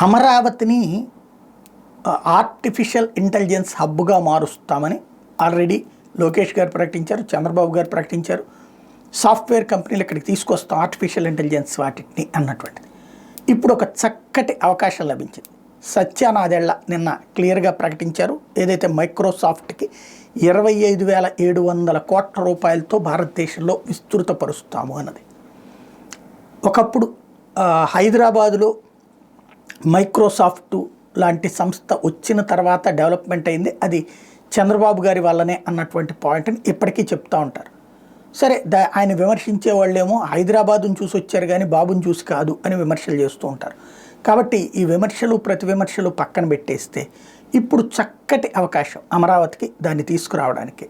అమరావతిని artificial intelligence హబ్గా మారుస్తామని already Lokesh గారు ప్రకటించారు, చంద్రబాబు గారు ప్రకటించారు. సాఫ్ట్వేర్ కంపెనీలు ఇక్కడికి తీసుకొస్తాం ఆర్టిఫిషియల్ ఇంటెలిజెన్స్ వాటిని అన్నటువంటిది. ఇప్పుడు ఒక చక్కటి అవకాశం లభించింది. సత్యానాదెళ్ల నిన్న క్లియర్గా ప్రకటించారు. ఏదైతే మైక్రోసాఫ్ట్కి 25,700 కోట్ల రూపాయలతో భారతదేశంలో విస్తృతపరుస్తాము అన్నది. ఒకప్పుడు హైదరాబాదులో మైక్రోసాఫ్ట్ లాంటి సంస్థ వచ్చిన తర్వాత డెవలప్మెంట్ అయింది, అది చంద్రబాబు గారి వల్లనే అన్నటువంటి పాయింట్ని ఇప్పటికీ చెప్తూ ఉంటారు. సరే, ఆయన విమర్శించే వాళ్ళేమో హైదరాబాదును చూసి వచ్చారు కానీ బాబుని చూసి కాదు అని విమర్శలు చేస్తూ ఉంటారు. కాబట్టి ఈ విమర్శలు ప్రతి విమర్శలు పక్కన పెట్టేస్తే ఇప్పుడు చక్కటి అవకాశం అమరావతికి దాన్ని తీసుకురావడానికి.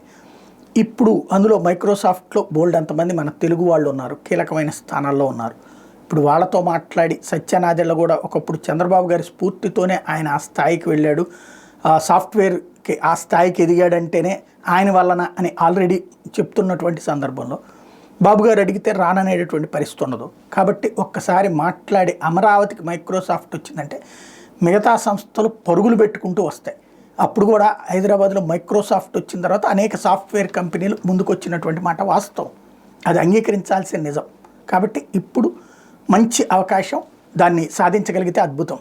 ఇప్పుడు అందులో మైక్రోసాఫ్ట్లో బోల్డ్ అంతమంది మన తెలుగు వాళ్ళు ఉన్నారు, కీలకమైన స్థానాల్లో ఉన్నారు. ఇప్పుడు వాళ్ళతో మాట్లాడి సత్యనాదెళ్ల కూడా ఒకప్పుడు చంద్రబాబు గారి స్ఫూర్తితోనే ఆయన ఆ స్థాయికి వెళ్ళాడు, సాఫ్ట్వేర్కి ఆ స్థాయికి ఎదిగాడంటేనే ఆయన వలన అని ఆల్రెడీ చెప్తున్నటువంటి సందర్భంలో బాబు గారు అడిగితే రాననేటటువంటి పరిస్థితి ఉండదు. కాబట్టి ఒక్కసారి మాట్లాడి అమరావతికి మైక్రోసాఫ్ట్ వచ్చిందంటే మిగతా సంస్థలు పరుగులు పెట్టుకుంటూ వస్తాయి. అప్పుడు కూడా హైదరాబాద్లో మైక్రోసాఫ్ట్ వచ్చిన తర్వాత అనేక సాఫ్ట్వేర్ కంపెనీలు ముందుకు వచ్చినటువంటి మాట వాస్తవం, అది అంగీకరించాల్సిన నిజం. కాబట్టి ఇప్పుడు మంచి అవకాశం, దాన్ని సాధించగలిగితే అద్భుతం.